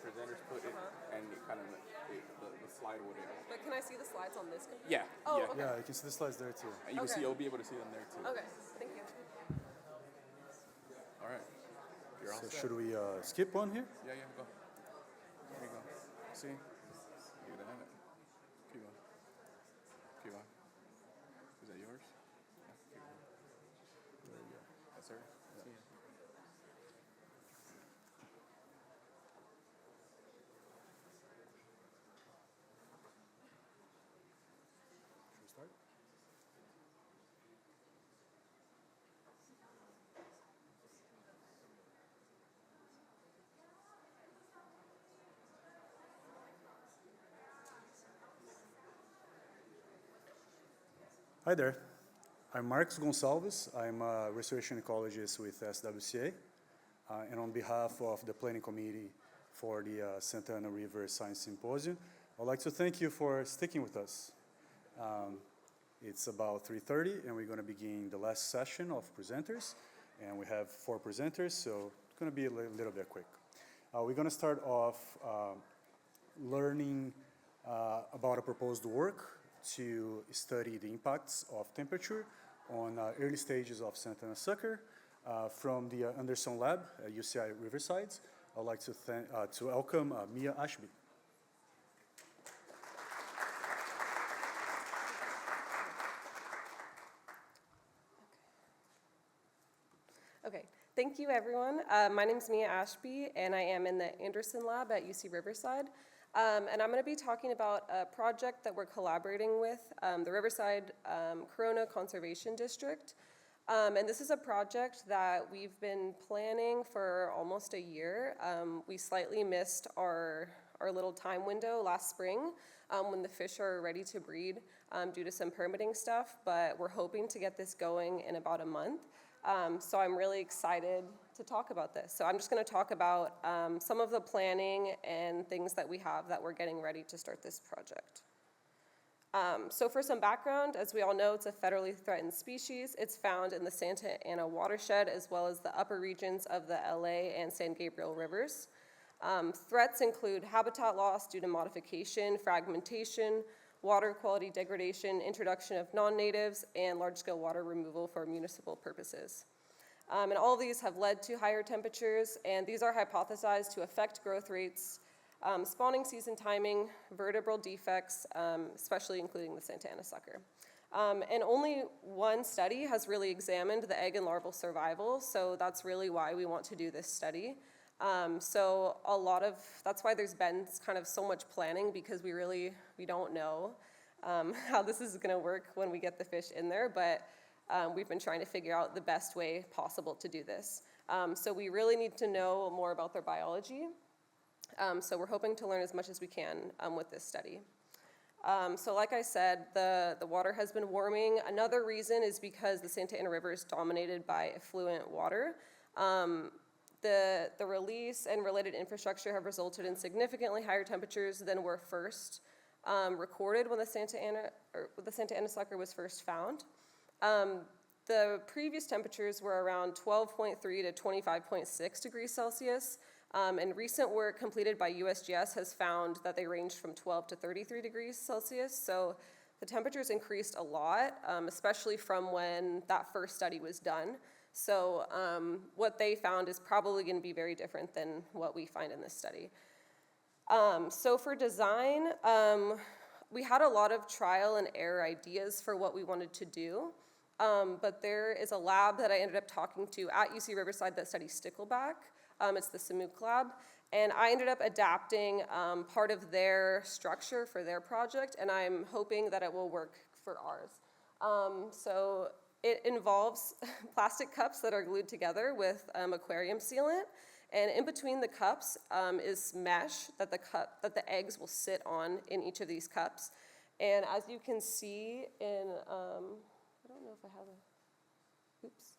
presenters put it, and it kind of the slide would. But can I see the slides on this computer? Yeah. Oh, yeah. okay. Yeah, you can see the slides there too. And you can see, you'll be able to see them there too. Okay, thank you. All right. You're all So set. should we skip one here? Yeah, go. There you go. See? You gotta have it. Keep on. Keep on. Is that yours? Yeah, keep on. There you go. Yes, sir. See ya. Should we start? Hi there. I'm Marcos Gonçalves. I'm a restoration ecologist with SWCA. And on behalf of the Planning Committee for the Santa Ana River Science Symposium, I'd like to thank you for sticking with us. It's about 3:30, and we're going to begin the last session of presenters. And we have 4 presenters, so it's going to be a little bit quick. We're going to start off learning about a proposed work to study the impacts of temperature on early stages of Santa Ana sucker from the Anderson Lab at UCI Riverside. I'd like to welcome Mia Ashby. Okay, thank you everyone. My name is Mia Ashby and I am in the Anderson Lab at UC Riverside. And I'm going to be talking about a project that we're collaborating with, the Riverside Corona Conservation District. And this is a project that we've been planning for almost a year. We slightly missed our little time window last spring when the fish are ready to breed due to some permitting stuff, but we're hoping to get this going in about a month. So I'm really excited to talk about this. So I'm just going to talk about some of the planning and things that we have that we're getting ready to start this project. So for some background, as we all know, it's a federally threatened species. It's found in the Santa Ana watershed as well as the upper regions of the LA and San Gabriel rivers. Threats include habitat loss due to modification, fragmentation, water quality degradation, introduction of non-natives, and large-scale water removal for municipal purposes. And all of these have led to higher temperatures, and these are hypothesized to affect growth rates, spawning season timing, vertebral defects, especially including the Santa Ana sucker. And only one study has really examined the egg and larval survival, so that's really why we want to do this study. So that's why there's been kind of so much planning, because we don't know how this is gonna work when we get the fish in there, but we've been trying to figure out the best way possible to do this. So we really need to know more about their biology. So we're hoping to learn as much as we can with this study. So like I said, the water has been warming. Another reason is because the Santa Ana River is dominated by effluent water. The release and related infrastructure have resulted in significantly higher temperatures than were first recorded when the Santa Ana sucker was first found. The previous temperatures were around 12.3 to 25.6 degrees Celsius, and recent work completed by USGS has found that they ranged from 12 to 33 degrees Celsius, so the temperatures increased a lot, especially from when that first study was done. So what they found is probably going to be very different than what we find in this study. So for design, we had a lot of trial and error ideas for what we wanted to do, but there is a lab that I ended up talking to at UC Riverside that studies stickleback. It's the SMUC lab, and I ended up adapting part of their structure for their project, and I'm hoping that it will work for ours. So it involves plastic cups that are glued together with aquarium sealant, and in between the cups is mesh that the eggs will sit on in each of these cups. And as you can see in, I don't know if I have a, oops.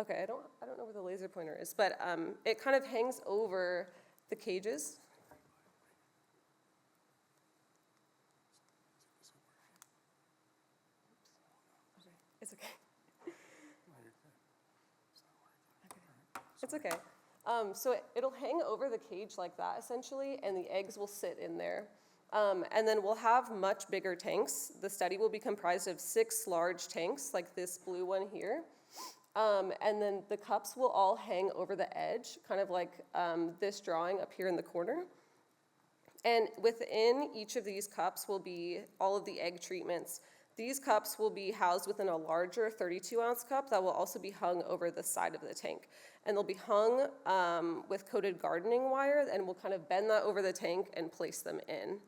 Okay, I don't know where the laser pointer is, but it kind of hangs over the cages. It's okay. It's okay. So it'll hang over the cage like that, essentially, and the eggs will sit in there. And then we'll have much bigger tanks. The study will be comprised of 6 large tanks, like this blue one here. And then the cups will all hang over the edge, kind of like this drawing up here in the corner. And within each of these cups will be all of the egg treatments. These cups will be housed within a larger 32-ounce cup that will also be hung over the side of the tank. And they'll be hung with coated gardening wire, and we'll kind of bend that over the tank and place them in.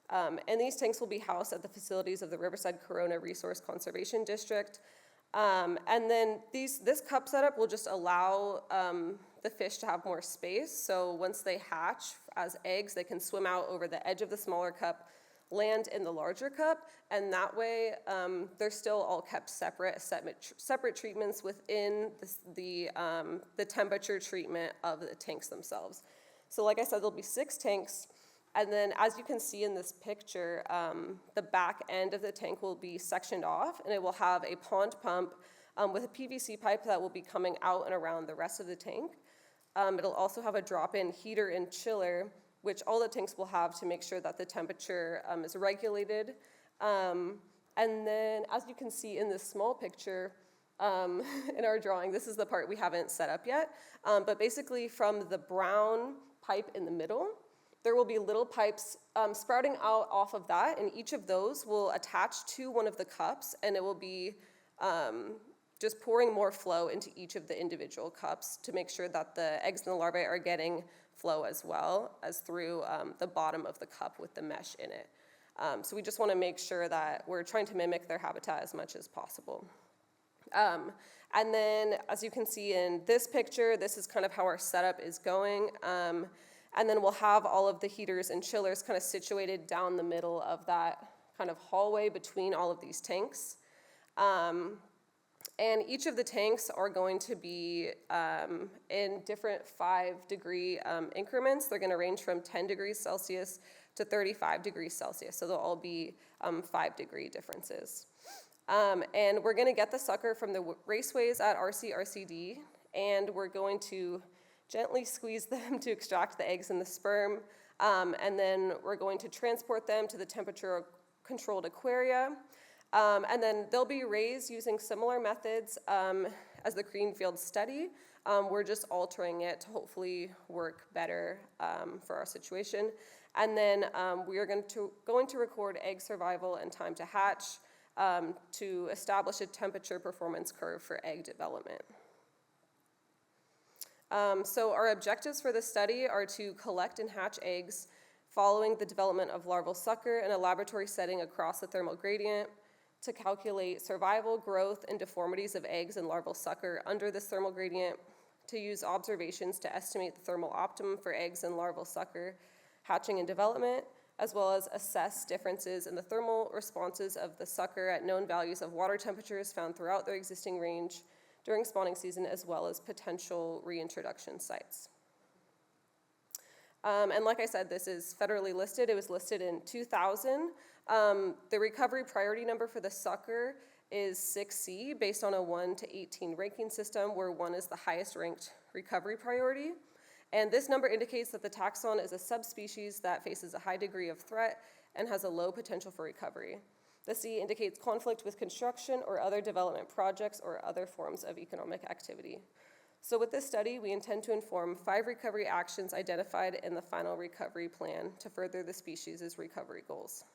And these tanks will be housed at the facilities of the Riverside Corona Resource Conservation District. And then this cup setup will just allow the fish to have more space. So once they hatch as eggs, they can swim out over the edge of the smaller cup, land in the larger cup, and that way they're still all kept separate treatments within the temperature treatment of the tanks themselves. So like I said, there'll be 6 tanks. And then as you can see in this picture, the back end of the tank will be sectioned off, and it will have a pond pump with a PVC pipe that will be coming out and around the rest of the tank. It'll also have a drop-in heater and chiller, which all the tanks will have to make sure that the temperature is regulated. And then as you can see in this small picture, in our drawing, this is the part we haven't set up yet, but basically from the brown pipe in the middle, there will be little pipes sprouting out off of that, and each of those will attach to one of the cups, and it will be just pouring more flow into each of the individual cups to make sure that the eggs and the larvae are getting flow as well as through the bottom of the cup with the mesh in it. So we just want to make sure that we're trying to mimic their habitat as much as possible. And then as you can see in this picture, this is kind of how our setup is going. And then we'll have all of the heaters and chillers kind of situated down the middle of that kind of hallway between all of these tanks. And each of the tanks are going to be in different 5-degree increments. They're going to range from 10 degrees Celsius to 35 degrees Celsius. So they'll all be 5-degree differences. And we're going to get the sucker from the raceways at RCRCD, and we're going to gently squeeze them to extract the eggs and the sperm, and then we're going to transport them to the temperature-controlled aquaria, and then they'll be raised using similar methods as the Greenfield study. We're just altering it to hopefully work better for our situation. And then we are going to record egg survival and time to hatch to establish a temperature performance curve for egg development. So our objectives for this study are to collect and hatch eggs following the development of larval sucker in a laboratory setting across the thermal gradient, to calculate survival, growth, and deformities of eggs and larval sucker under this thermal gradient, to use observations to estimate the thermal optimum for eggs and larval sucker hatching and development, as well as assess differences in the thermal responses of the sucker at known values of water temperatures found throughout their existing range during spawning season, as well as potential reintroduction sites. And like I said, this is federally listed. It was listed in 2000. The recovery priority number for the sucker is 6C, based on a 1 to 18 ranking system, where 1 is the highest ranked recovery priority. And this number indicates that the taxon is a subspecies that faces a high degree of threat and has a low potential for recovery. The C indicates conflict with construction or other development projects or other forms of economic activity. So with this study, we intend to inform 5 recovery actions identified in the final recovery plan to further the species' recovery goals.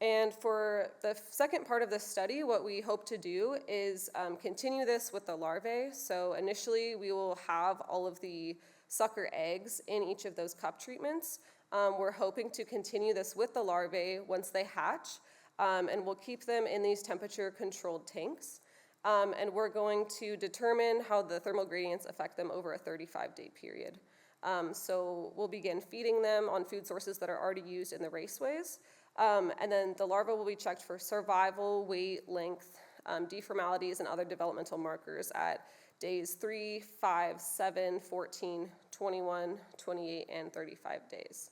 And for the second part of this study, what we hope to do is continue this with the larvae. So initially, we will have all of the sucker eggs in each of those cup treatments. We're hoping to continue this with the larvae once they hatch, and we'll keep them in these temperature-controlled tanks. And we're going to determine how the thermal gradients affect them over a 35-day period. So we'll begin feeding them on food sources that are already used in the raceways. And then the larvae will be checked for survival, weight, length, deformalities, and other developmental markers at days 3, 5, 7, 14, 21, 28, and 35 days.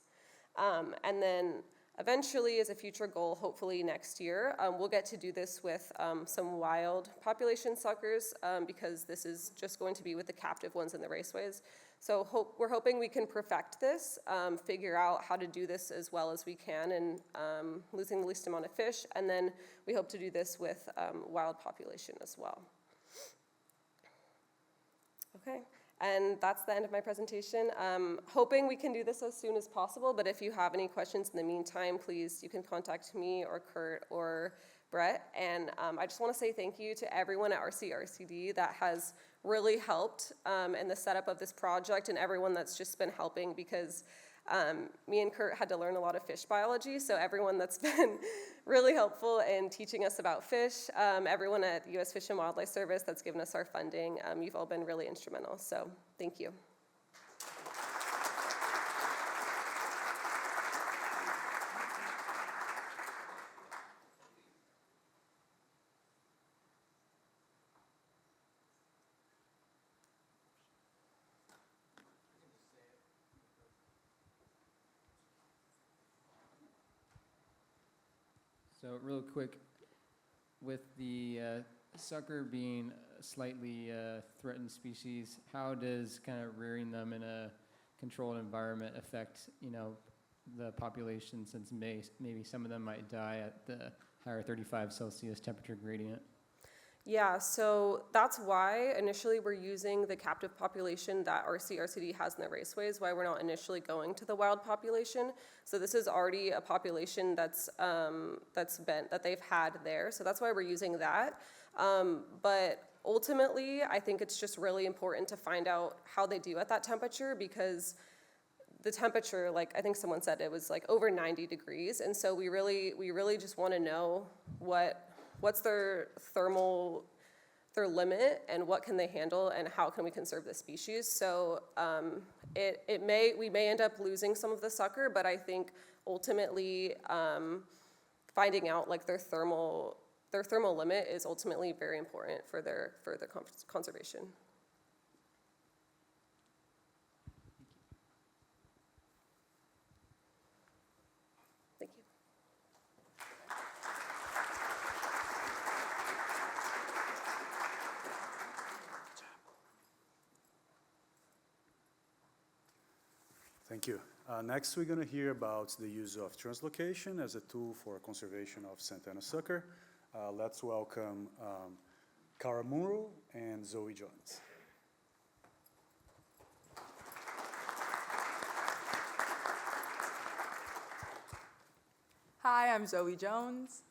And then eventually, as a future goal, hopefully next year, we'll get to do this with some wild population suckers because this is just going to be with the captive ones in the raceways. So we're hoping we can perfect this, figure out how to do this as well as we can and losing the least amount of fish. And then we hope to do this with wild population as well. Okay, and that's the end of my presentation. Hoping we can do this as soon as possible, but if you have any questions in the meantime, please, you can contact me or Kurt or Brett. And I just want to say thank you to everyone at RCRCD that has really helped in the setup of this project and everyone that's just been helping because me and Kurt had to learn a lot of fish biology, so everyone that's been really helpful in teaching us about fish, everyone at the U.S. Fish and Wildlife Service that's given us our funding, you've all been really instrumental, so thank you. So real quick, with the sucker being a slightly threatened species, how does kind of rearing them in a controlled environment affect, the population since maybe some of them might die at the higher 35 Celsius temperature gradient? Yeah, so that's why initially we're using the captive population that RCRCD has in the raceways, why we're not initially going to the wild population. So this is already a population that they've had there, so that's why we're using that. But ultimately, I think it's just really important to find out how they do at that temperature because the temperature, like I think someone said, it was like over 90 degrees, and so we really just want to know what's their limit and what can they handle and how can we conserve the species. So we may end up losing some of the sucker, but I think ultimately finding out like their thermal limit is ultimately very important for their conservation. Thank you. Thank you. Next, we're going to hear about the use of translocation as a tool for conservation of Santa Ana sucker. Let's welcome Cara Munro and Zoe Jones. Hi, I'm Zoe Jones.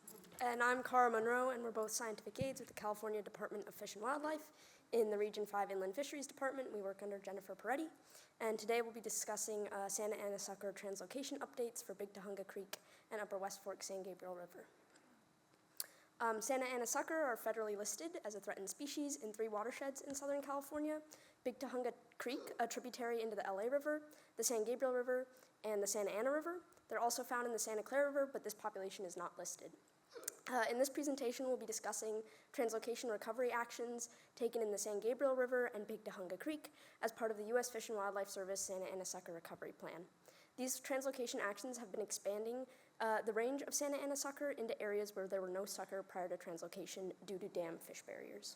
And I'm Cara Monroe, and we're both scientific aides with the California Department of Fish and Wildlife. In the Region 5 Inland Fisheries Department, we work under Jennifer Peretti. And today we'll be discussing Santa Ana sucker translocation updates for Big Tahunga Creek and Upper West Fork San Gabriel River. Santa Ana sucker are federally listed as a threatened species in 3 watersheds in Southern California: Big Tahunga Creek, a tributary into the LA River, the San Gabriel River, and the Santa Ana River. They're also found in the Santa Clara River, but this population is not listed. In this presentation, we'll be discussing translocation recovery actions taken in the San Gabriel River and Big Tahunga Creek as part of the U.S. Fish and Wildlife Service Santa Ana Sucker Recovery Plan. These translocation actions have been expanding the range of Santa Ana sucker into areas where there were no sucker prior to translocation due to dam fish barriers.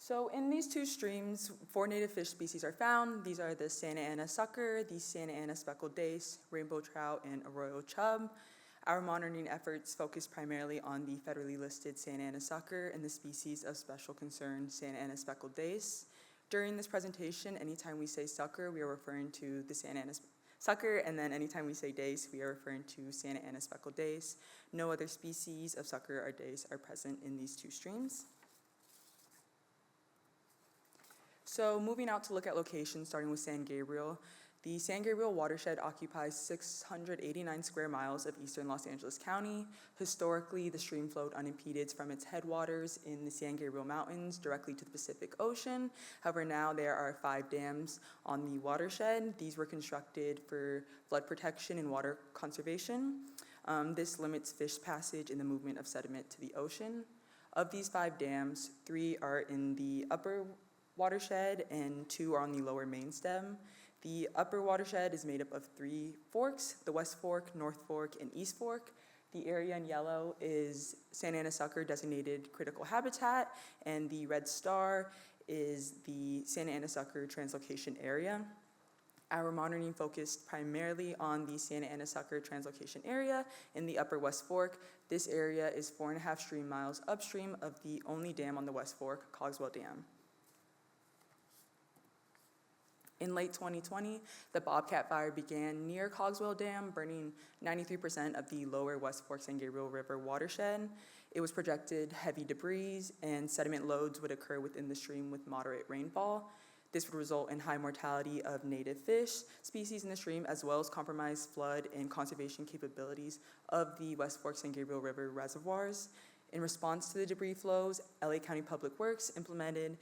So in these 2 streams, 4 native fish species are found. These are the Santa Ana sucker, the Santa Ana speckled dace, rainbow trout, and arroyo chub. Our monitoring efforts focus primarily on the federally listed Santa Ana sucker and the species of special concern Santa Ana speckled dace. During this presentation, anytime we say sucker, we are referring to the Santa Ana sucker, and then anytime we say dace, we are referring to Santa Ana speckled dace. No other species of sucker or dace are present in these 2 streams. So moving out to look at locations, starting with San Gabriel. The San Gabriel watershed occupies 689 square miles of eastern Los Angeles County. Historically, the stream flowed unimpeded from its headwaters in the San Gabriel Mountains directly to the Pacific Ocean. However, now there are 5 dams on the watershed. These were constructed for flood protection and water conservation. This limits fish passage and the movement of sediment to the ocean. Of these 5 dams, 3 are in the upper watershed and 2 are on the lower main stem. The upper watershed is made up of 3 forks, the West Fork, North Fork, and East Fork. The area in yellow is Santa Ana sucker designated critical habitat, and the red star is the Santa Ana sucker translocation area. Our monitoring focused primarily on the Santa Ana sucker translocation area in the upper West Fork. This area is 4.5 stream miles upstream of the only dam on the West Fork, Cogswell Dam. In late 2020, the Bobcat Fire began near Cogswell Dam, burning 93% of the lower West Fork San Gabriel River watershed. It was projected heavy debris and sediment loads would occur within the stream with moderate rainfall. This would result in high mortality of native fish species in the stream, as well as compromised flood and conservation capabilities of the West Fork San Gabriel River reservoirs. In response to the debris flows, LA County Public Works implemented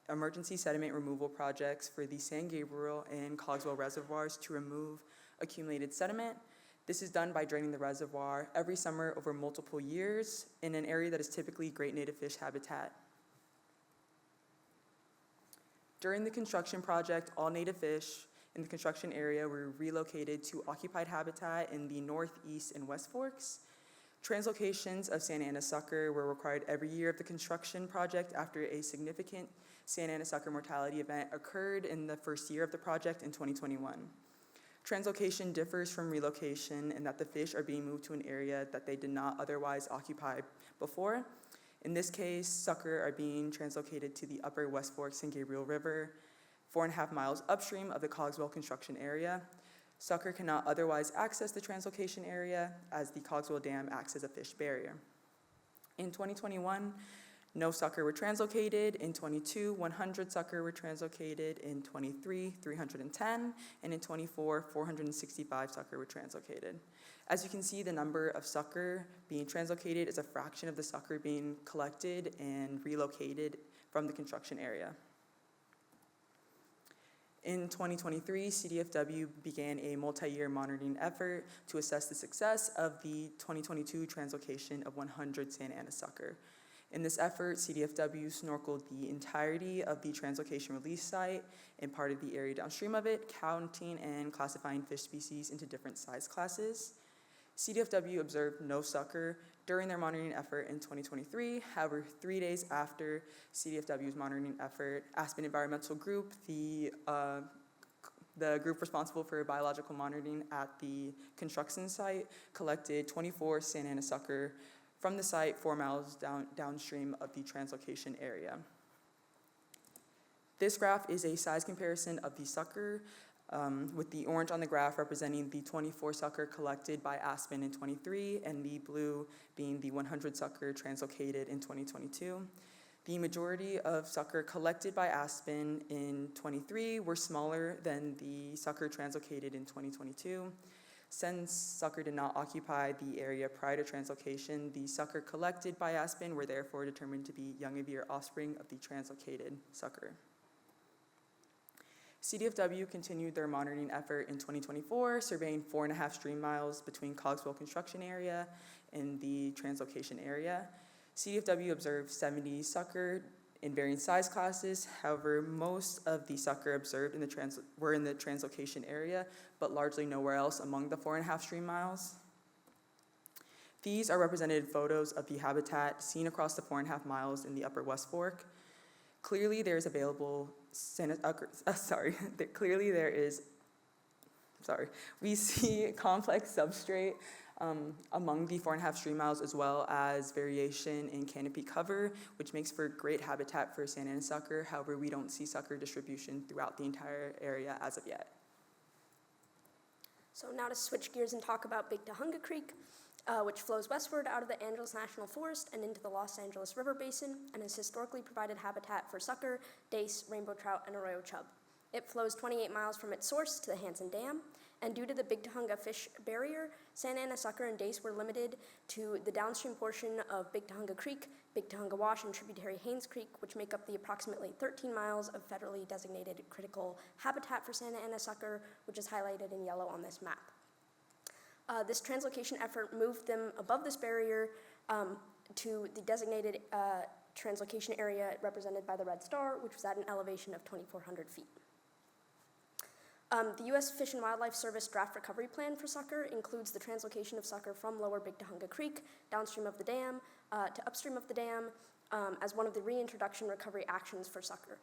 emergency sediment removal projects for the San Gabriel and Cogswell reservoirs to remove accumulated sediment. This is done by draining the reservoir every summer over multiple years in an area that is typically great native fish habitat. During the construction project, all native fish in the construction area were relocated to occupied habitat in the North, East, and West Forks. Translocations of Santa Ana sucker were required every year of the construction project after a significant Santa Ana sucker mortality event occurred in the first year of the project in 2021. Translocation differs from relocation in that the fish are being moved to an area that they did not otherwise occupy before. In this case, sucker are being translocated to the upper West Fork San Gabriel River, 4.5 miles upstream of the Cogswell construction area. Sucker cannot otherwise access the translocation area as the Cogswell Dam acts as a fish barrier. In 2021, no sucker were translocated. In 22, 100 sucker were translocated. In 23, 310. And in 24, 465 sucker were translocated. As you can see, the number of sucker being translocated is a fraction of the sucker being collected and relocated from the construction area. In 2023, CDFW began a multi-year monitoring effort to assess the success of the 2022 translocation of 100 Santa Ana sucker. In this effort, CDFW snorkeled the entirety of the translocation release site and part of the area downstream of it, counting and classifying fish species into different size classes. CDFW observed no sucker during their monitoring effort in 2023. However, 3 days after CDFW's monitoring effort, Aspen Environmental Group, the group responsible for biological monitoring at the construction site, collected 24 Santa Ana sucker from the site 4 miles downstream of the translocation area. This graph is a size comparison of the sucker, with the orange on the graph representing the 24 sucker collected by Aspen in 23, and the blue being the 100 sucker translocated in 2022. The majority of sucker collected by Aspen in 23 were smaller than the sucker translocated in 2022. Since sucker did not occupy the area prior to translocation, the sucker collected by Aspen were therefore determined to be young of year offspring of the translocated sucker. CDFW continued their monitoring effort in 2024, surveying 4.5 stream miles between Cogswell construction area and the translocation area. CDFW observed 70 sucker in varying size classes. However, most of the sucker observed were in the translocation area, but largely nowhere else among the 4.5 stream miles. These are representative photos of the habitat seen across the 4.5 miles in the upper West Fork. Clearly there is we see complex substrate among the 4.5 stream miles, as well as variation in canopy cover, which makes for great habitat for Santa Ana sucker. However, we don't see sucker distribution throughout the entire area as of yet. So now to switch gears and talk about Big Tahunga Creek, which flows westward out of the Angeles National Forest and into the Los Angeles River Basin, and has historically provided habitat for sucker, dace, rainbow trout, and arroyo chub. It flows 28 miles from its source to the Hansen Dam, and due to the Big Tahunga fish barrier, Santa Ana sucker and dace were limited to the downstream portion of Big Tahunga Creek, Big Tahunga Wash, and tributary Haynes Creek, which make up the approximately 13 miles of federally designated critical habitat for Santa Ana sucker, which is highlighted in yellow on this map. This translocation effort moved them above this barrier to the designated translocation area represented by the red star, which was at an elevation of 2,400 feet. The U.S. Fish and Wildlife Service draft recovery plan for sucker includes the translocation of sucker from lower Big Tahunga Creek downstream of the dam to upstream of the dam as one of the reintroduction recovery actions for sucker.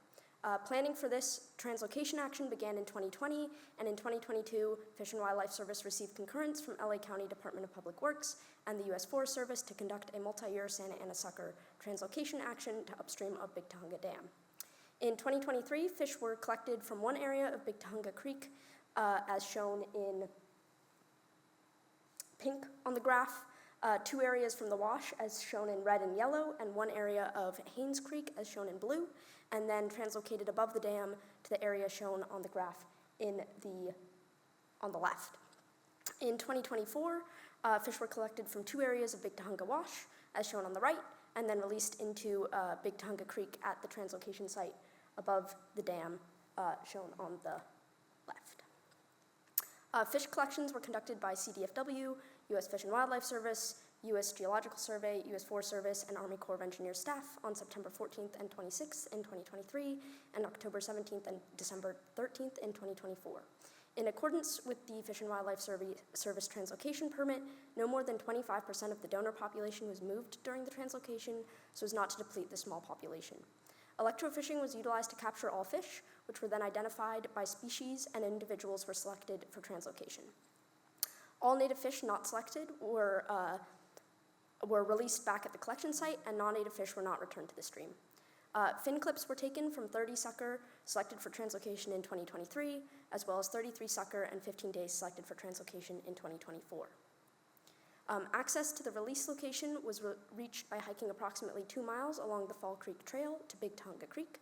Planning for this translocation action began in 2020, and in 2022, Fish and Wildlife Service received concurrence from LA County Department of Public Works and the U.S. Forest Service to conduct a multi-year Santa Ana sucker translocation action to upstream of Big Tahunga Dam. In 2023, fish were collected from one area of Big Tahunga Creek, as shown in pink on the graph, 2 areas from the wash, as shown in red and yellow, and 1 area of Haynes Creek, as shown in blue, and then translocated above the dam to the area shown on the graph on the left. In 2024, fish were collected from 2 areas of Big Tahunga Wash, as shown on the right, and then released into Big Tahunga Creek at the translocation site above the dam, shown on the left. Fish collections were conducted by CDFW, U.S. Fish and Wildlife Service, U.S. Geological Survey, U.S. Forest Service, and Army Corps of Engineers staff on September 14th and 26th in 2023, and October 17th and December 13th in 2024. In accordance with the Fish and Wildlife Service translocation permit, no more than 25% of the donor population was moved during the translocation so as not to deplete the small population. Electrofishing was utilized to capture all fish, which were then identified by species, and individuals were selected for translocation. All native fish not selected were released back at the collection site, and non-native fish were not returned to the stream. Fin clips were taken from 30 sucker selected for translocation in 2023, as well as 33 sucker and 15 days selected for translocation in 2024. Access to the release location was reached by hiking approximately 2 miles along the Fall Creek Trail to Big Tahunga Creek.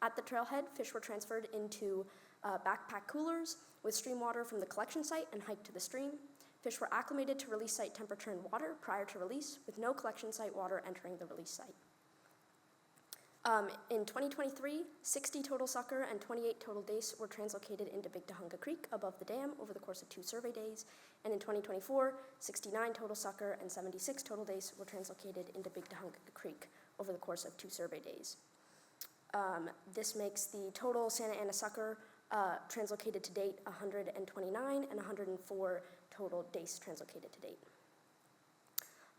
At the trailhead, fish were transferred into backpack coolers with stream water from the collection site and hiked to the stream. Fish were acclimated to release site temperature and water prior to release, with no collection site water entering the release site. In 2023, 60 total sucker and 28 total dace were translocated into Big Tahunga Creek above the dam over the course of 2 survey days, and in 2024, 69 total sucker and 76 total dace were translocated into Big Tahunga Creek over the course of 2 survey days. This makes the total Santa Ana sucker translocated to date 129 and 104 total dace translocated to date.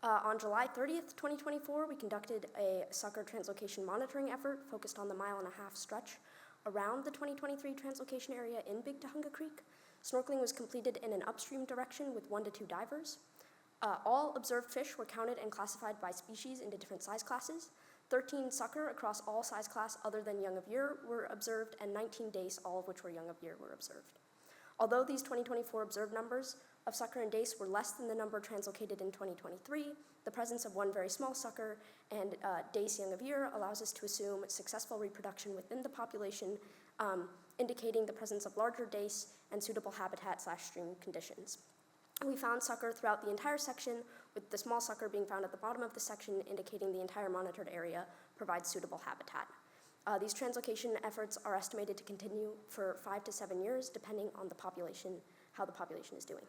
On July 30th, 2024, we conducted a sucker translocation monitoring effort focused on the 1.5 mile stretch around the 2023 translocation area in Big Tahunga Creek. Snorkeling was completed in an upstream direction with 1 to 2 divers. All observed fish were counted and classified by species into different size classes. 13 sucker across all size class other than young of year were observed, and 19 dace, all of which were young of year, were observed. Although these 2024 observed numbers of sucker and dace were less than the number translocated in 2023, the presence of 1 very small sucker and dace young of year allows us to assume successful reproduction within the population, indicating the presence of larger dace and suitable habitat/stream conditions. We found sucker throughout the entire section, with the small sucker being found at the bottom of the section, indicating the entire monitored area provides suitable habitat. These translocation efforts are estimated to continue for 5 to 7 years, depending on the population, how the population is doing.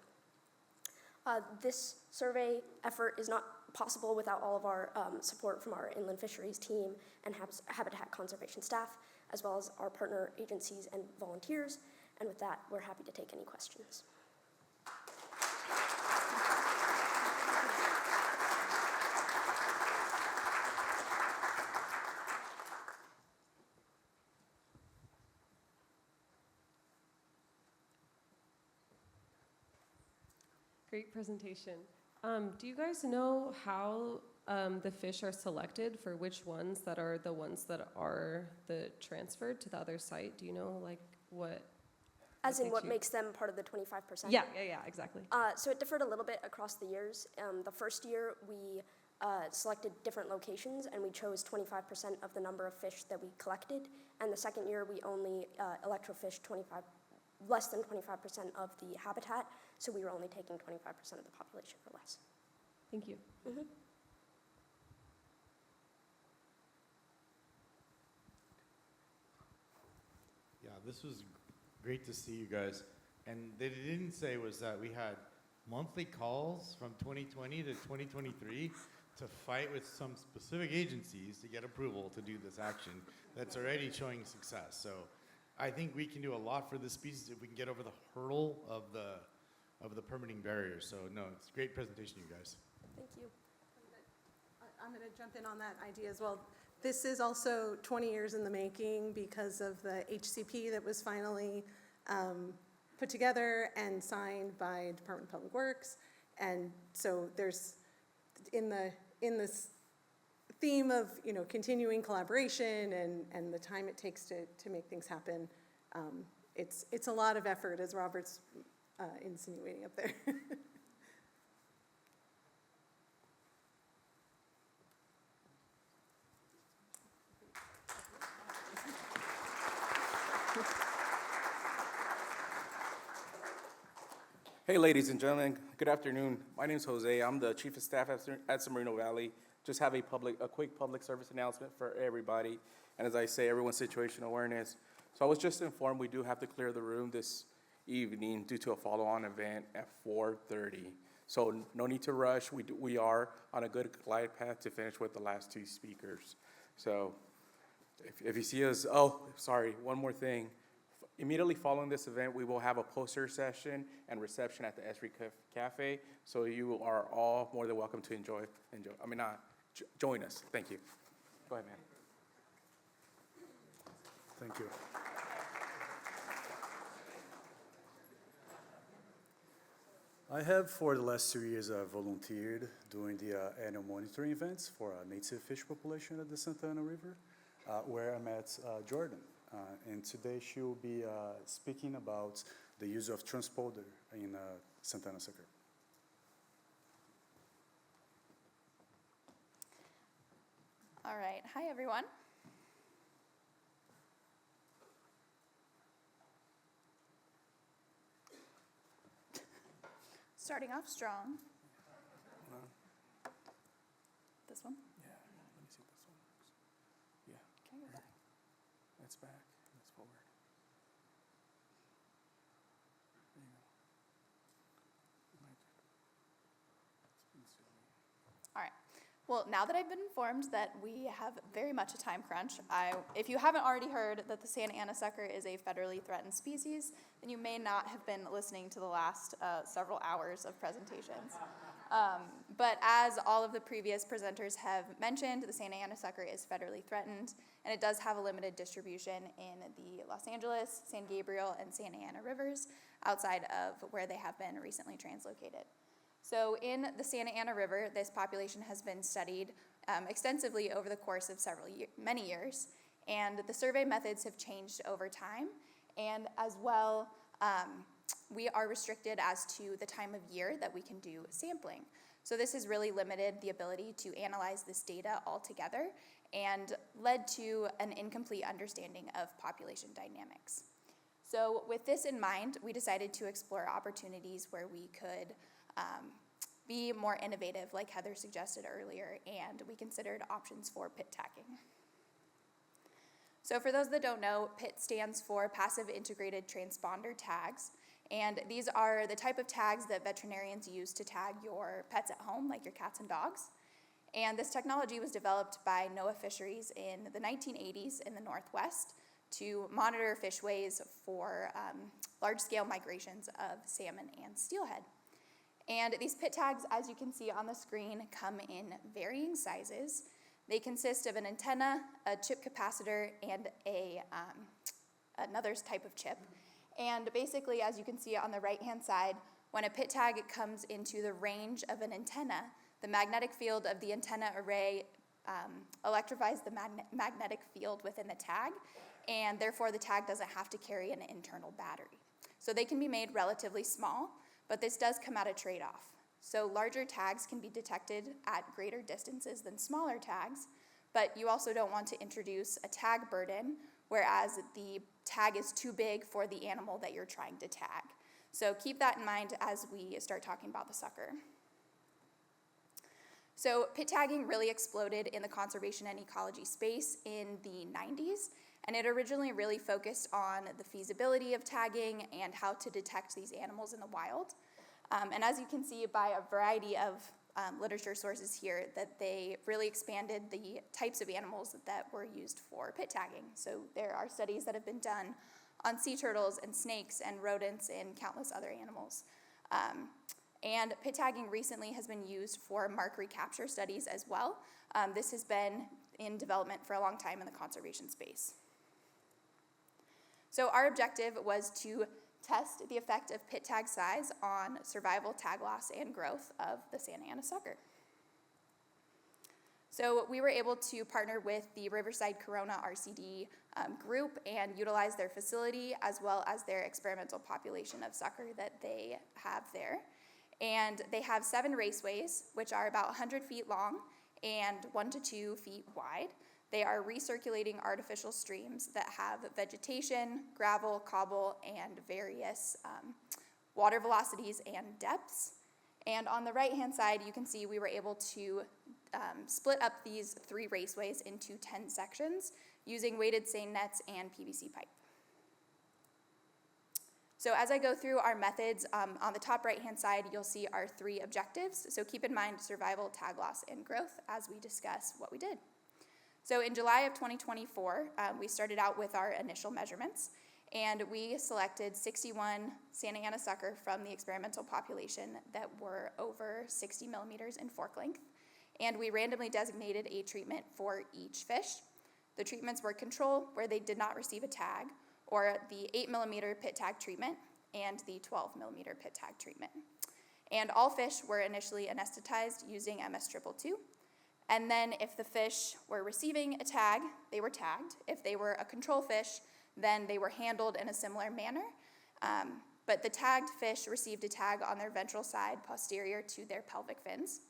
This survey effort is not possible without all of our support from our inland fisheries team and habitat conservation staff, as well as our partner agencies and volunteers. And with that, we're happy to take any questions. Great presentation. Do you guys know how the fish are selected for which ones that are the ones that are transferred to the other site? Do you know what? As in what makes them part of the 25%? Yeah, exactly. So it differed a little bit across the years. The first year we selected different locations and we chose 25% of the number of fish that we collected. And the second year we only electrofished less than 25% of the habitat, so we were only taking 25% of the population or less. Thank you. Mm-hmm. Yeah, this was great to see you guys. And they didn't say was that we had monthly calls from 2020 to 2023 to fight with some specific agencies to get approval to do this action that's already showing success. So I think we can do a lot for this species if we can get over the hurdle of the permitting barrier. So no, it's a great presentation, you guys. Thank you. I'm going to jump in on that idea as well. This is also 20 years in the making because of the HCP that was finally put together and signed by Department of Public Works. And so there's, in this theme of, continuing collaboration and the time it takes to make things happen, it's a lot of effort, as Robert's insinuating up there. Hey, ladies and gentlemen, good afternoon. My name is Jose. I'm the Chief of Staff at San Bernardino Valley. Just have a quick public service announcement for everybody. And as I say, everyone's situational awareness. So I was just informed we do have to clear the room this evening due to a follow-on event at 4:30. So no need to rush. We are on a good glide path to finish with the last two speakers. So if you see us, oh, sorry, one more thing. Immediately following this event, we will have a poster session and reception at the Esri Cafe. So you are all more than welcome to join us. Thank you. Go ahead, man. Thank you. I have, for the last 2 years, volunteered doing the annual monitoring events for a native fish population at the Santa Ana River, where I met Jordan. And today she will be speaking about the use of transponder in Santa Ana sucker. All right, hi everyone. Starting off strong. This one? Yeah, let me see if this one works. Yeah. Can I go back? That's back, that's forward. There you go. All right. Well, now that I've been informed that we have very much a time crunch, if you haven't already heard that the Santa Ana sucker is a federally threatened species, then you may not have been listening to the last several hours of presentations. But as all of the previous presenters have mentioned, the Santa Ana sucker is federally threatened, and it does have a limited distribution in the Los Angeles, San Gabriel, and Santa Ana rivers outside of where they have been recently translocated. So in the Santa Ana River, this population has been studied extensively over the course of many years, and the survey methods have changed over time, and as well, we are restricted as to the time of year that we can do sampling. So this has really limited the ability to analyze this data altogether and led to an incomplete understanding of population dynamics. So with this in mind, we decided to explore opportunities where we could be more innovative, like Heather suggested earlier, and we considered options for pit tagging. So for those that don't know, PIT stands for Passive Integrated Transponder Tags, and these are the type of tags that veterinarians use to tag your pets at home, like your cats and dogs. And this technology was developed by NOAA Fisheries in the 1980s in the Northwest to monitor fishways for large-scale migrations of salmon and steelhead. And these pit tags, as you can see on the screen, come in varying sizes. They consist of an antenna, a chip capacitor, and another type of chip. And basically, as you can see on the right-hand side, when a pit tag comes into the range of an antenna, the magnetic field of the antenna array electrifies the magnetic field within the tag, and therefore the tag doesn't have to carry an internal battery. So they can be made relatively small, but this does come at a trade-off. So larger tags can be detected at greater distances than smaller tags, but you also don't want to introduce a tag burden, whereas the tag is too big for the animal that you're trying to tag. So keep that in mind as we start talking about the sucker. So pit tagging really exploded in the conservation and ecology space in the 90s, and it originally really focused on the feasibility of tagging and how to detect these animals in the wild. And as you can see by a variety of literature sources here, that they really expanded the types of animals that were used for pit tagging. So there are studies that have been done on sea turtles and snakes and rodents and countless other animals. And pit tagging recently has been used for mark recapture studies as well. This has been in development for a long time in the conservation space. So our objective was to test the effect of pit tag size on survival, tag loss, and growth of the Santa Ana sucker. So we were able to partner with the Riverside Corona RCD group and utilize their facility as well as their experimental population of sucker that they have there. And they have 7 raceways, which are about 100 feet long and 1 to 2 feet wide. They are recirculating artificial streams that have vegetation, gravel, cobble, and various water velocities and depths. And on the right-hand side, you can see we were able to split up these 3 raceways into 10 sections using weighted seine nets and PVC pipe. So as I go through our methods, on the top right-hand side, you'll see our 3 objectives. So keep in mind survival, tag loss, and growth as we discuss what we did. So in July of 2024, we started out with our initial measurements, and we selected 61 Santa Ana sucker from the experimental population that were over 60 millimeters in fork length, and we randomly designated a treatment for each fish. The treatments were control, where they did not receive a tag, or the 8 millimeter pit tag treatment, and the 12 millimeter pit tag treatment. And all fish were initially anesthetized using MS222. And then if the fish were receiving a tag, they were tagged. If they were a control fish, then they were handled in a similar manner. But the tagged fish received a tag on their ventral side posterior to their pelvic fins.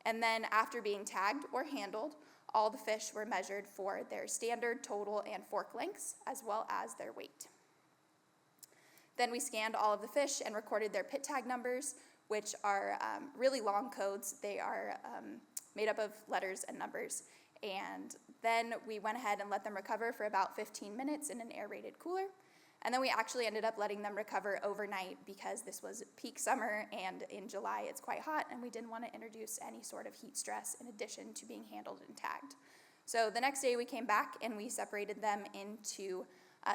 And then after being tagged or handled, all the fish were measured for their standard, total, and fork lengths, as well as their weight. Then we scanned all of the fish and recorded their pit tag numbers, which are really long codes. They are made up of letters and numbers. And then we went ahead and let them recover for about 15 minutes in an aerated cooler. And then we actually ended up letting them recover overnight because this was peak summer, and in July it's quite hot, and we didn't want to introduce any sort of heat stress in addition to being handled and tagged. So the next day we came back and we separated them into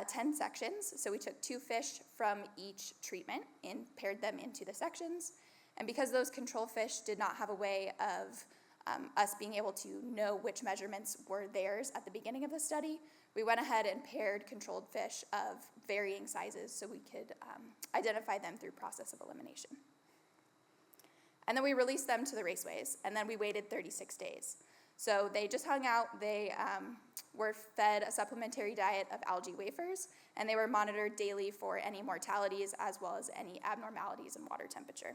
10 sections. So we took 2 fish from each treatment and paired them into the sections. And because those control fish did not have a way of us being able to know which measurements were theirs at the beginning of the study, we went ahead and paired controlled fish of varying sizes so we could identify them through process of elimination. And then we released them to the raceways, and then we waited 36 days. So they just hung out. They were fed a supplementary diet of algae wafers, and they were monitored daily for any mortalities as well as any abnormalities in water temperature.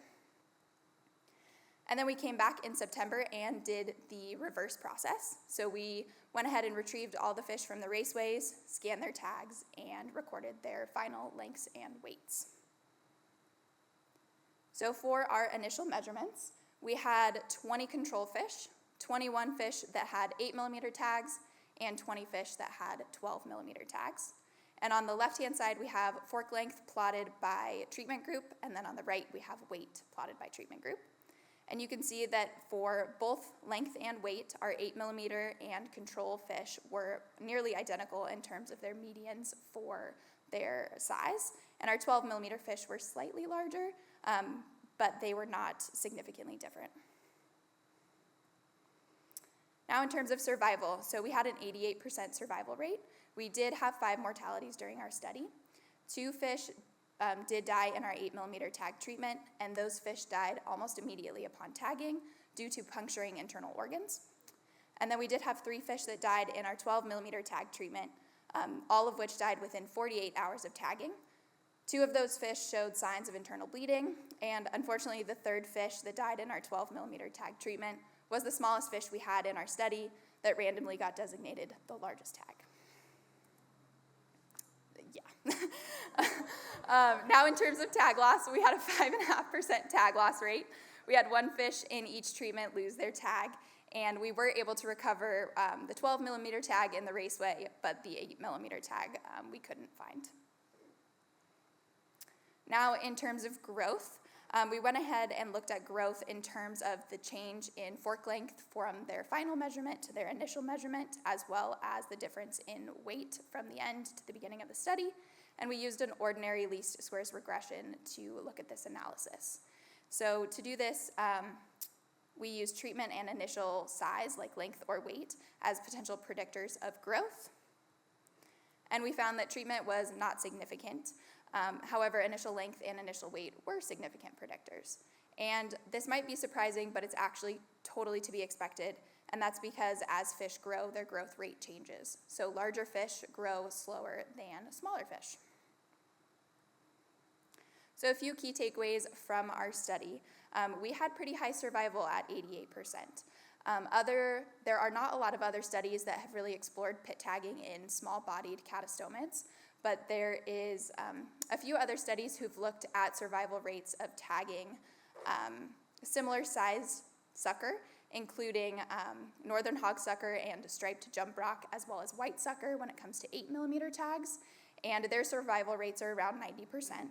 And then we came back in September and did the reverse process. So we went ahead and retrieved all the fish from the raceways, scanned their tags, and recorded their final lengths and weights. So for our initial measurements, we had 20 control fish, 21 fish that had 8 millimeter tags, and 20 fish that had 12 millimeter tags. And on the left-hand side, we have fork length plotted by treatment group, and then on the right, we have weight plotted by treatment group. And you can see that for both length and weight, our 8 millimeter and control fish were nearly identical in terms of their medians for their size. And our 12 millimeter fish were slightly larger, but they were not significantly different. Now in terms of survival, so we had an 88% survival rate. We did have 5 mortalities during our study. 2 fish did die in our 8 millimeter tag treatment, and those fish died almost immediately upon tagging due to puncturing internal organs. And then we did have 3 fish that died in our 12 millimeter tag treatment, all of which died within 48 hours of tagging. 2 of those fish showed signs of internal bleeding, and unfortunately the 3rd fish that died in our 12 millimeter tag treatment was the smallest fish we had in our study that randomly got designated the largest tag. Now in terms of tag loss, we had a 5.5% tag loss rate. We had 1 fish in each treatment lose their tag, and we were able to recover the 12 millimeter tag in the raceway, but the 8 millimeter tag we couldn't find. Now in terms of growth, we went ahead and looked at growth in terms of the change in fork length from their final measurement to their initial measurement, as well as the difference in weight from the end to the beginning of the study. And we used an ordinary least squares regression to look at this analysis. So to do this, we used treatment and initial size, like length or weight, as potential predictors of growth. And we found that treatment was not significant. However, initial length and initial weight were significant predictors. And this might be surprising, but it's actually totally to be expected. And that's because as fish grow, their growth rate changes. So larger fish grow slower than smaller fish. So a few key takeaways from our study. We had pretty high survival at 88%. There are not a lot of other studies that have really explored pit tagging in small-bodied catastomates, but there is a few other studies who've looked at survival rates of tagging similar sized sucker, including northern hogsucker and striped jump rock, as well as white sucker when it comes to 8mm tags, and their survival rates are around 90%.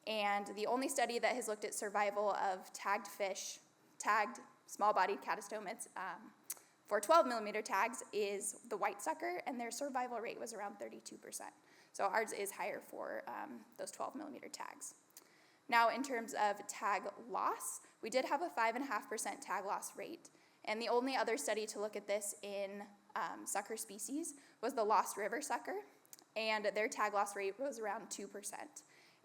And the only study that has looked at survival of tagged fish, tagged small-bodied catastomates for 12mm tags is the white sucker, and their survival rate was around 32%. So ours is higher for those 12mm tags. Now, in terms of tag loss, we did have a 5.5% tag loss rate, and the only other study to look at this in sucker species was the Lost River sucker, and their tag loss rate was around 2%.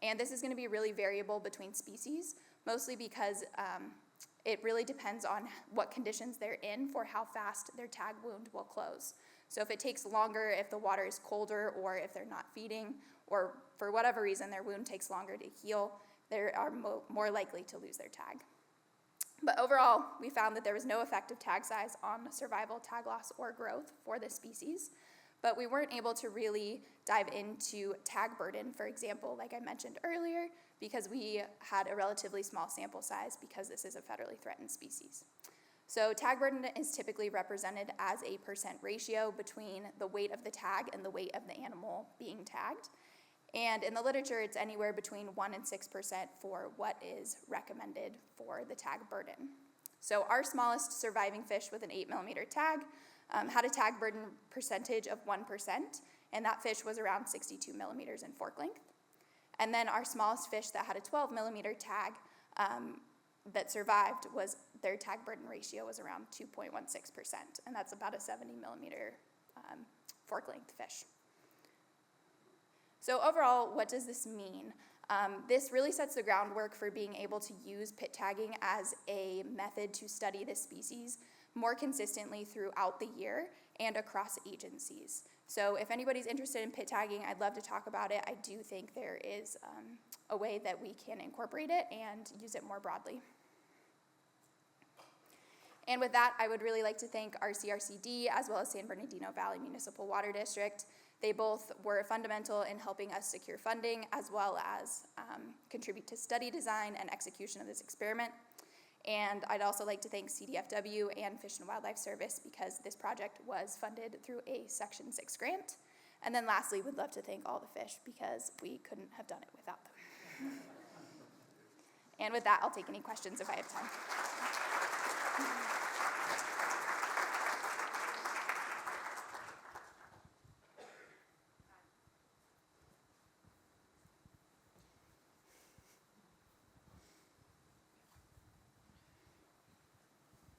And this is going to be really variable between species, mostly because it really depends on what conditions they're in for how fast their tag wound will close. So if it takes longer, if the water is colder, or if they're not feeding, or for whatever reason their wound takes longer to heal, they are more likely to lose their tag. But overall, we found that there was no effect of tag size on survival, tag loss, or growth for this species. But we weren't able to really dive into tag burden, for example, like I mentioned earlier, because we had a relatively small sample size because this is a federally threatened species. So tag burden is typically represented as a percent ratio between the weight of the tag and the weight of the animal being tagged. And in the literature, it's anywhere between 1% and 6% for what is recommended for the tag burden. So our smallest surviving fish with an 8mm tag had a tag burden percentage of 1%, and that fish was around 62 millimeters in fork length. And then our smallest fish that had a 12mm tag that survived, their tag burden ratio was around 2.16%, and that's about a 70mm fork length fish. So overall, what does this mean? This really sets the groundwork for being able to use pit tagging as a method to study this species more consistently throughout the year and across agencies. So if anybody's interested in pit tagging, I'd love to talk about it. I do think there is a way that we can incorporate it and use it more broadly. And with that, I would really like to thank our CRCD as well as San Bernardino Valley Municipal Water District. They both were fundamental in helping us secure funding as well as contribute to study design and execution of this experiment. And I'd also like to thank CDFW and Fish and Wildlife Service because this project was funded through a Section 6 grant. And then lastly, we'd love to thank all the fish because we couldn't have done it without them. And with that, I'll take any questions if I have time.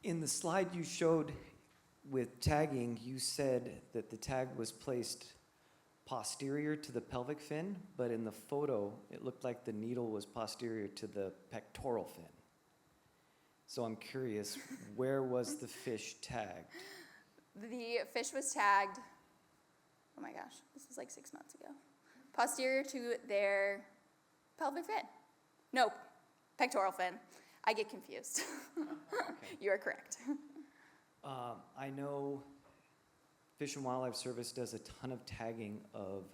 In the slide you showed with tagging, you said that the tag was placed posterior to the pelvic fin, but in the photo, it looked like the needle was posterior to the pectoral fin. So I'm curious, where was the fish tagged? The fish was tagged, oh my gosh, this was like 6 months ago, posterior to their pelvic fin. Nope, pectoral fin. I get confused. Okay. You are correct. I know Fish and Wildlife Service does a ton of tagging of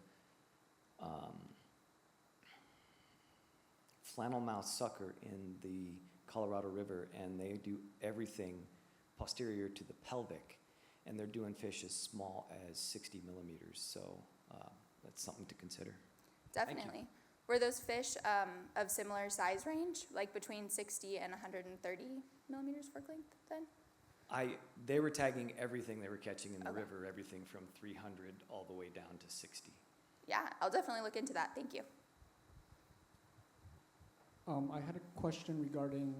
flannelmouth sucker in the Colorado River, and they do everything posterior to the pelvic, and they're doing fish as small as 60 millimeters, so that's something to consider. Definitely. Were those fish of similar size range, like between 60 and 130 millimeters fork length then? They were tagging everything they were catching in the Okay. river, everything from 300 all the way down to 60. Yeah, I'll definitely look into that. Thank you. I had a question regarding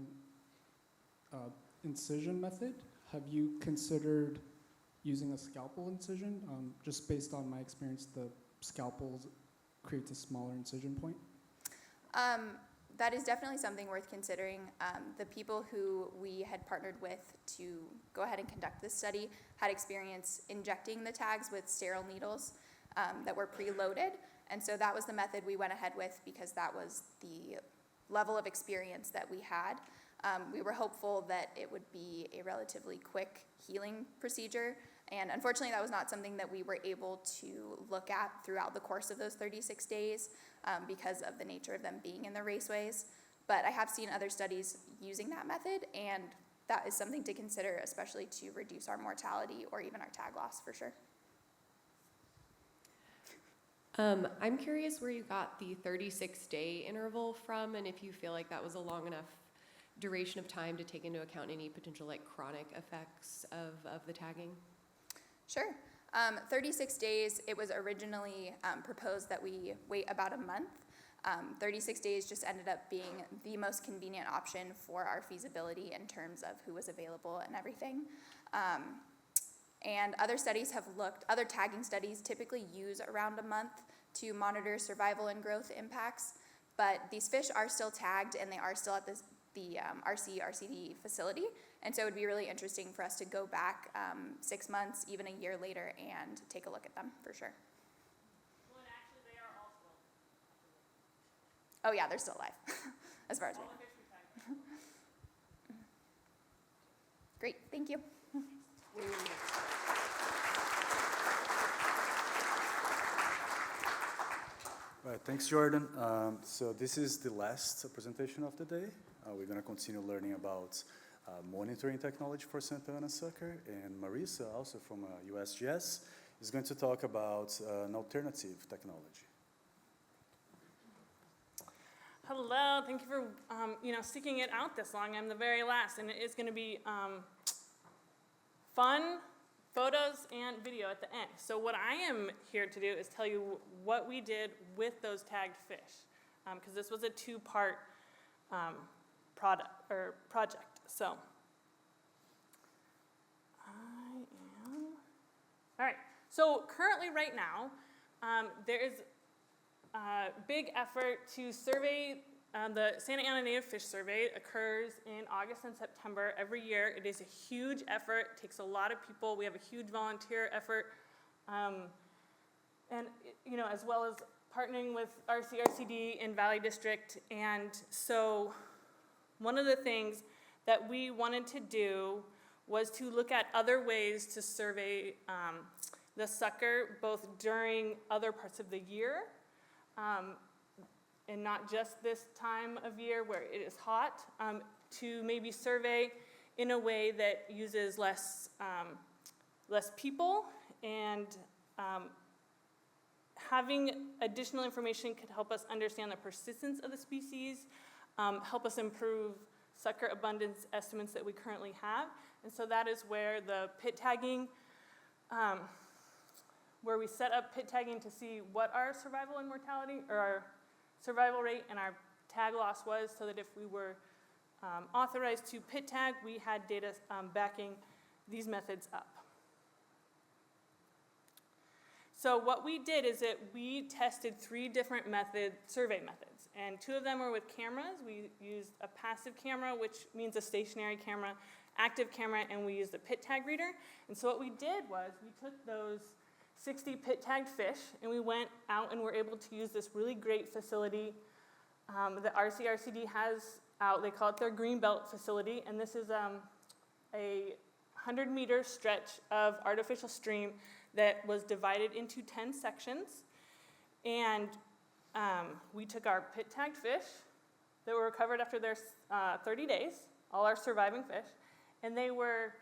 incision method. Have you considered using a scalpel incision? Just based on my experience, the scalpel creates a smaller incision point. That is definitely something worth considering. The people who we had partnered with to go ahead and conduct this study had experience injecting the tags with sterile needles that were preloaded. And so that was the method we went ahead with because that was the level of experience that we had. We were hopeful that it would be a relatively quick healing procedure. And unfortunately, that was not something that we were able to look at throughout the course of those 36 days because of the nature of them being in the raceways. But I have seen other studies using that method, and that is something to consider, especially to reduce our mortality or even our tag loss for sure. I'm curious where you got the 36-day interval from, and if you feel like that was a long enough duration of time to take into account any potential like chronic effects of the tagging. Sure. 36 days, it was originally proposed that we wait about a month. 36 days just ended up being the most convenient option for our feasibility in terms of who was available and everything. And other studies have looked, other tagging studies typically use around a month to monitor survival and growth impacts, but these fish are still tagged and they are still at the RCD facility, and so it would be really interesting for us to go back 6 months, even a year later, and take a look at them for sure. Well, and actually they are all still. Oh yeah, they're still alive, as far as we know. Great, thank you. All right, thanks, Jordan. So this is the last presentation of the day. We're going to continue learning about monitoring technology for Santa Ana sucker, and Marisa, also from USGS, is going to talk about an alternative technology. Hello, thank you for sticking it out this long. I'm the very last, and it is going to be fun photos and video at the end. So what I am here to do is tell you what we did with those tagged fish, because this was a two-part project. So all right. So currently, right now, there is a big effort to survey. The Santa Ana Native Fish Survey occurs in August and September every year. It is a huge effort. It takes a lot of people. We have a huge volunteer effort, and as well as partnering with RCRCD and Valley District. And so, one of the things that we wanted to do was to look at other ways to survey the sucker, both during other parts of the year, and not just this time of year where it is hot, to maybe survey in a way that uses less people, and having additional information could help us understand the persistence of the species, help us improve sucker abundance estimates that we currently have. And so that is where the pit tagging, where we set up pit tagging to see what our survival and mortality, or our survival rate and our tag loss was, so that if we were authorized to pit tag, we had data backing these methods up. So what we did is that we tested 3 different survey methods, and 2 of them were with cameras. We used a passive camera, which means a stationary camera, active camera, and we used a pit tag reader. And so what we did was we took those 60 pit tagged fish, and we went out and were able to use this really great facility that RCRCD has out. They call it their Greenbelt facility, and this is a 100-meter stretch of artificial stream that was divided into 10 sections. And we took our pit tagged fish that were recovered after their 30 days, all our surviving fish, and they were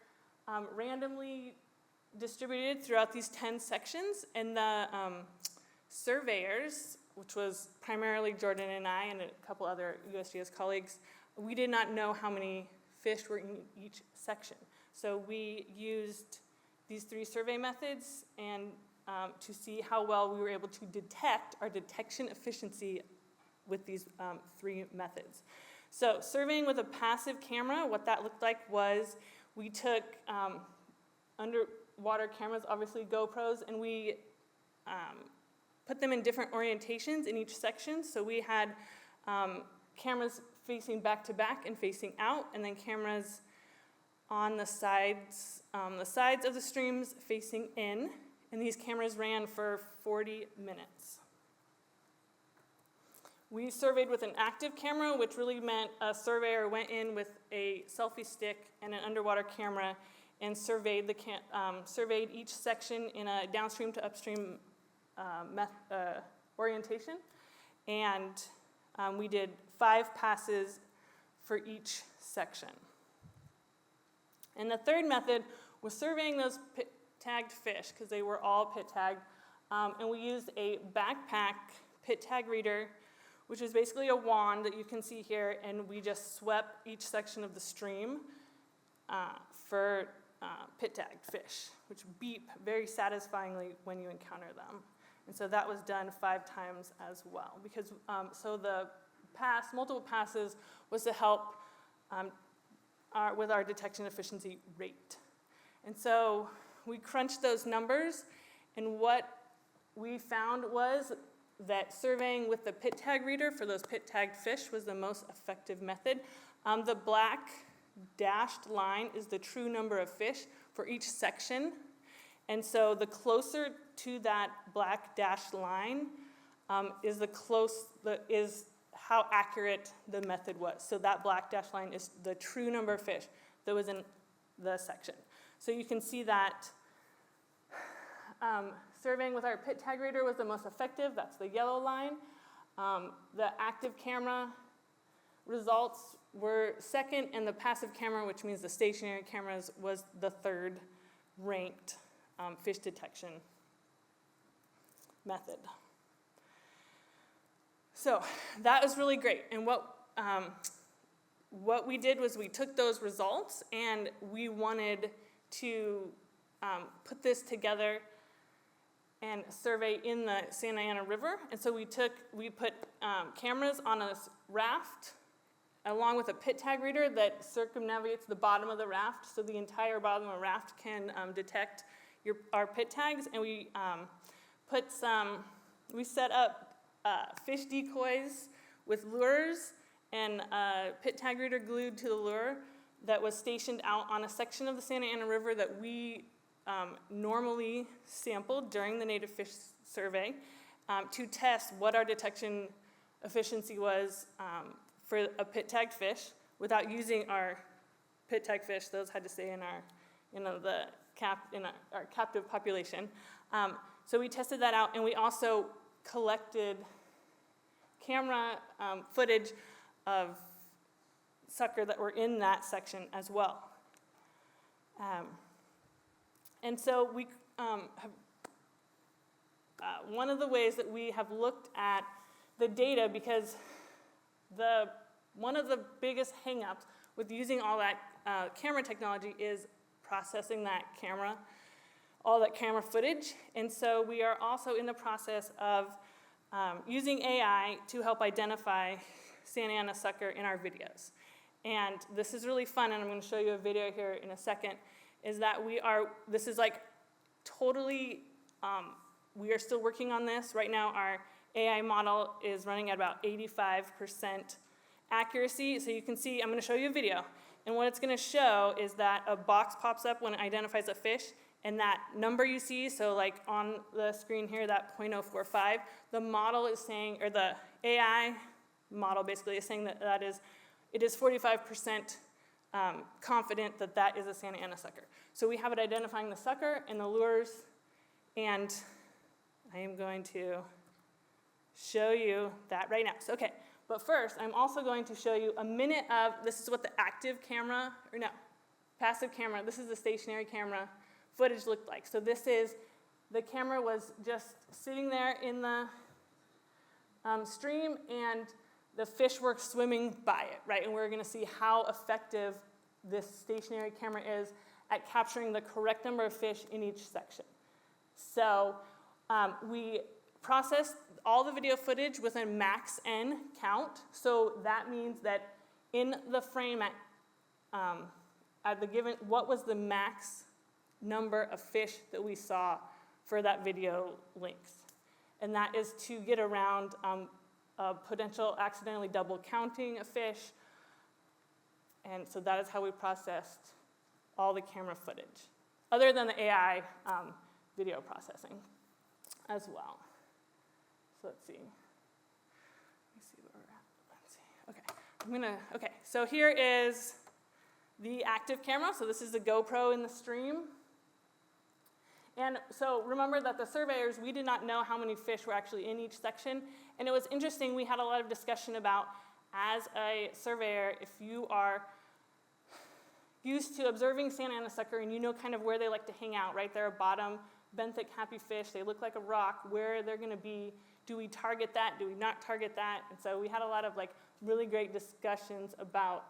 randomly distributed throughout these 10 sections, and the surveyors, which was primarily Jordan and I and a couple other USGS colleagues, we did not know how many fish were in each section. So we used these 3 survey methods and to see how well we were able to detect our detection efficiency with these 3 methods. So surveying with a passive camera, what that looked like was we took underwater cameras, obviously GoPros, and we put them in different orientations in each section. So we had cameras facing back to back and facing out, and then cameras on the sides of the streams facing in, and these cameras ran for 40 minutes. We surveyed with an active camera, which really meant a surveyor went in with a selfie stick and an underwater camera and surveyed each section in a downstream to upstream orientation. And we did 5 passes for each section. And the third method was surveying those pit-tagged fish, because they were all pit-tagged. And we used a backpack pit-tag reader, which is basically a wand that you can see here, and we just swept each section of the stream for pit-tagged fish, which beep very satisfyingly when you encounter them. And so that was done 5 times as well, because so the multiple passes was to help with our detection efficiency rate. And so we crunched those numbers, and what we found was that surveying with the pit tag reader for those pit tagged fish was the most effective method. The black dashed line is the true number of fish for each section. And so the closer to that black dashed line is how accurate the method was. So that black dashed line is the true number of fish that was in the section. So you can see that surveying with our pit tag reader was the most effective. That's the yellow line. The active camera results were second, and the passive camera, which means the stationary cameras, was the third ranked fish detection method. So that was really great. And what we did was we took those results, and we wanted to put this together and survey in the Santa Ana River. And so we put cameras on a raft along with a pit tag reader that circumnavigates the bottom of the raft, so the entire bottom of the raft can detect our pit tags. And we set up fish decoys with lures and a pit tag reader glued to the lure that was stationed out on a section of the Santa Ana River that we normally sampled during the native fish survey to test what our detection efficiency was for a pit-tagged fish without using our pit-tagged fish. Those had to stay in our captive population. So we tested that out, and we also collected camera footage of sucker that were in that section as well. And so we one of the ways that we have looked at the data, because one of the biggest hangups with using all that camera technology is processing all that camera footage. And so we are also in the process of using AI to help identify Santa Ana sucker in our videos. And this is really fun, and I'm going to show you a video here in a second, is that we are still working on this. Right now, our AI model is running at about 85% accuracy. So you can see, I'm going to show you a video. And what it's going to show is that a box pops up when it identifies a fish, and that number you see, so like on the screen here, that 0.045, the model is saying, or the AI model basically is saying that it is 45% confident that that is a Santa Ana sucker. So we have it identifying the sucker and the lures, and I am going to show you that right now. So, okay, but first, I'm also going to show you a minute of, this is what the passive camera, this is the stationary camera footage looked like. So the camera was just sitting there in the stream, and the fish were swimming by it, right? And we're going to see how effective this stationary camera is at capturing the correct number of fish in each section. So We processed all the video footage with a max N count. So that means that in the frame at the given, what was the max number of fish that we saw for that video length? And that is to get around potential accidentally double counting a fish. And so that is how we processed all the camera footage, other than the AI video processing as well. So let's see. Let me see where we're at. Let's see. Okay, so here is the active camera. So this is the GoPro in the stream. And so remember that the surveyors, we did not know how many fish were actually in each section. And it was interesting, we had a lot of discussion about, as a surveyor, if you are used to observing Santa Ana sucker and you know kind of where they like to hang out, right? They're a bottom benthic happy fish. They look like a rock. Where they're going to be, do we target that? Do we not target that? And so we had a lot of like really great discussions about,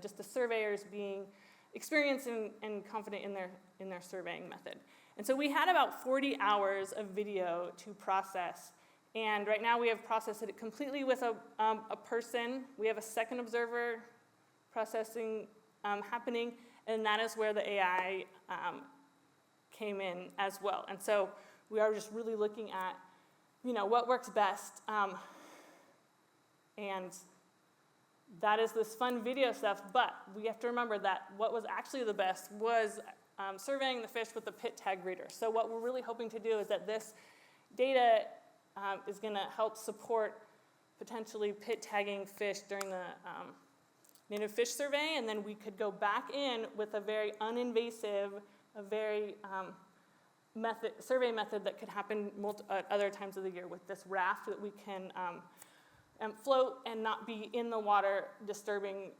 just the surveyors being experienced and confident in their surveying method. And so we had about 40 hours of video to process. And right now we have processed it completely with a person. We have a second observer processing happening, and that is where the AI came in as well. And so we are just really looking at, what works best. And that is this fun video stuff, but we have to remember that what was actually the best was surveying the fish with the pit tag reader. So what we're really hoping to do is that this data is going to help support potentially pit tagging fish during the native fish survey, and then we could go back in with a very uninvasive, a very survey method that could happen at other times of the year with this raft that we can float and not be in the water disturbing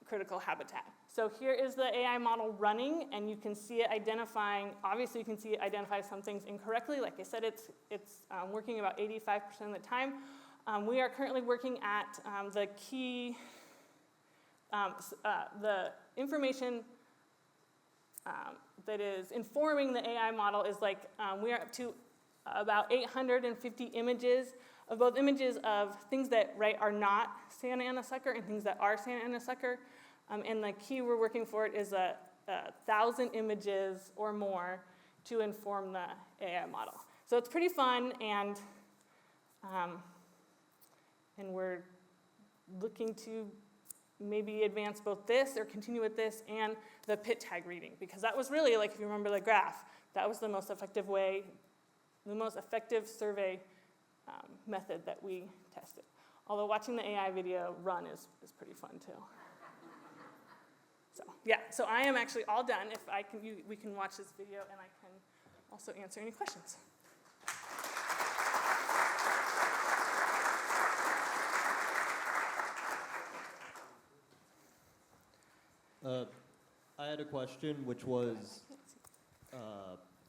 critical habitat. So here is the AI model running, and you can see it identifying, obviously you can see it identify some things incorrectly. Like I said, it's working about 85% of the time. We are currently working at the key, the information that is informing the AI model is like, we are up to about 850 images of both images of things that are not Santa Ana sucker and things that are Santa Ana sucker. And the key we're working for it is 1,000 images or more to inform the AI model. So it's pretty fun, and we're looking to maybe advance both this or continue with this and the pit tag reading, because that was really, like if you remember the graph, that was the most effective way, the most effective survey method that we tested. Although watching the AI video run is pretty fun too. So yeah, so I am actually all done. If I can, we can watch this video, and I can also answer any questions. I had a question, which was,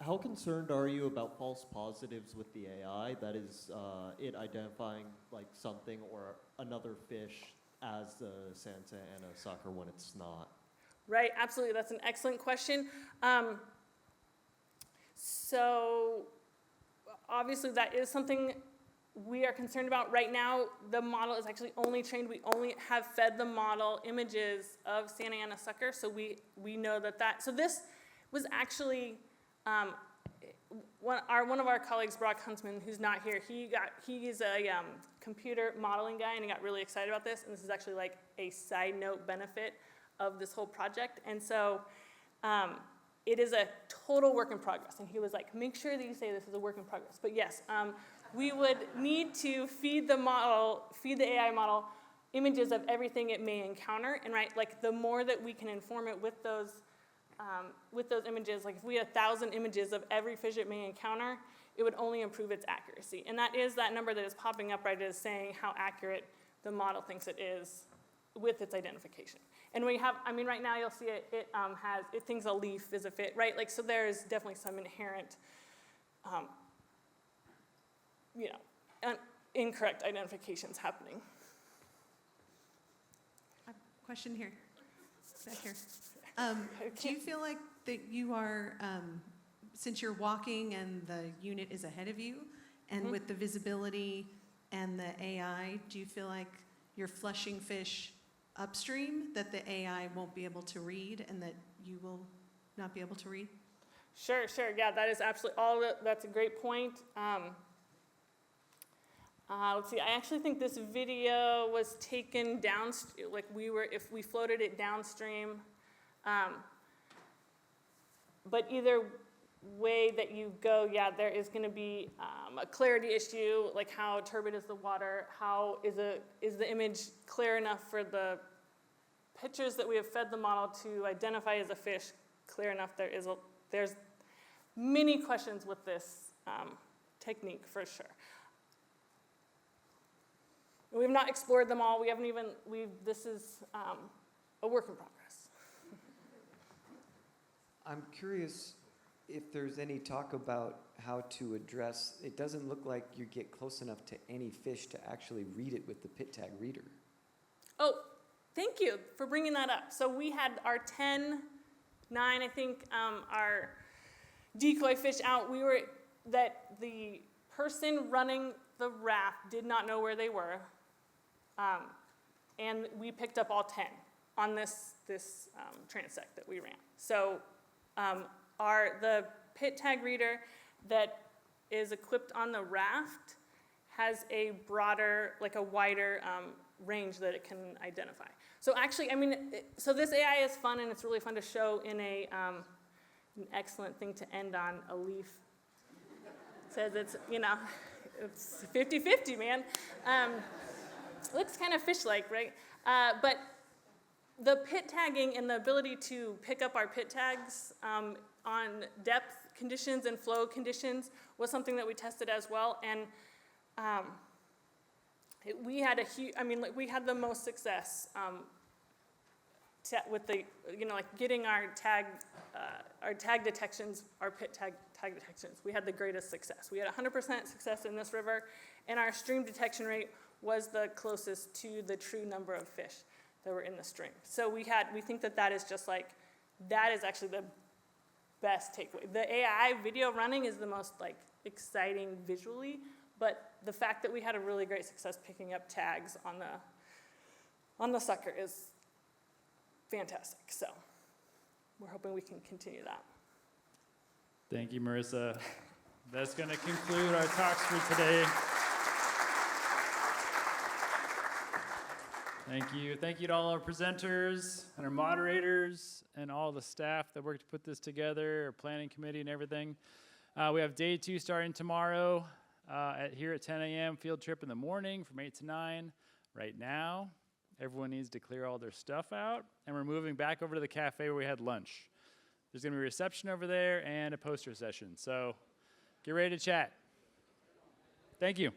how concerned are you about false positives with the AI? That is, it identifying like something or another fish as the Santa Ana sucker when it's not? Right, absolutely. That's an excellent question. So obviously that is something we are concerned about. Right now, the model is actually only trained. We only have fed the model images of Santa Ana sucker, so we know that. So this was actually one of our colleagues, Brock Huntsman, who's not here. He's a computer modeling guy, and he got really excited about this. And this is actually like a side note benefit of this whole project. And so it is a total work in progress. And he was like, make sure that you say this is a work in progress. But yes, we would need to feed the AI model images of everything it may encounter. And like the more that we can inform it with those images, like if we had 1,000 images of every fish it may encounter, it would only improve its accuracy. And that is that number that is popping up, right, is saying how accurate the model thinks it is with its identification. And we have, right now you'll see it thinks a leaf is a fit, right? Like, so there's definitely some inherent, incorrect identifications happening. Question here, back here. Do you feel like that you are since you're walking and the unit is ahead of you, and with the visibility and the AI, do you feel like you're flushing fish upstream that the AI won't be able to read and that you will not be able to read? Sure. Yeah, that is absolutely that's a great point. Let's see, I actually think this video was taken downstream, like if we floated it downstream. But either way that you go, yeah, there is going to be a clarity issue, like how turbid is the water, how is the image clear enough for the pictures that we have fed the model to identify as a fish clear enough. There's many questions with this technique for sure. We've not explored them all. This is a work in progress. I'm curious if there's any talk about how to address, it doesn't look like you get close enough to any fish to actually read it with the pit tag reader. Oh, thank you for bringing that up. So we had our 10, 9, I think, our decoy fish out. That the person running the raft did not know where they were. And we picked up all 10 on this transect that we ran. So the pit tag reader that is equipped on the raft has a broader, like a wider range that it can identify. So actually, so this AI is fun, and it's really fun to show in an excellent thing to end on, a leaf. It says it's 50-50, man. Looks kind of fish-like, right? But the pit tagging and the ability to pick up our pit tags on depth conditions and flow conditions was something that we tested as well. And we had we had the most success with the, getting our tag detections, our pit tag detections. We had the greatest success. We had 100% success in this river, and our stream detection rate was the closest to the true number of fish that were in the stream. So we think that is just that is actually the best takeaway. The AI video running is the most exciting visually, but the fact that we had a really great success picking up tags on the sucker is fantastic. So we're hoping we can continue that. Thank you, Marissa. That's going to conclude our talks for today. Thank you. Thank you to all our presenters and our moderators and all the staff that worked to put this together, our planning committee and everything. We have day 2 starting tomorrow here at 10 a.m. Field trip in the morning from 8 to 9. Right now, everyone needs to clear all their stuff out, and we're moving back over to the cafe where we had lunch. There's going to be a reception over there and a poster session. So get ready to chat. Thank you.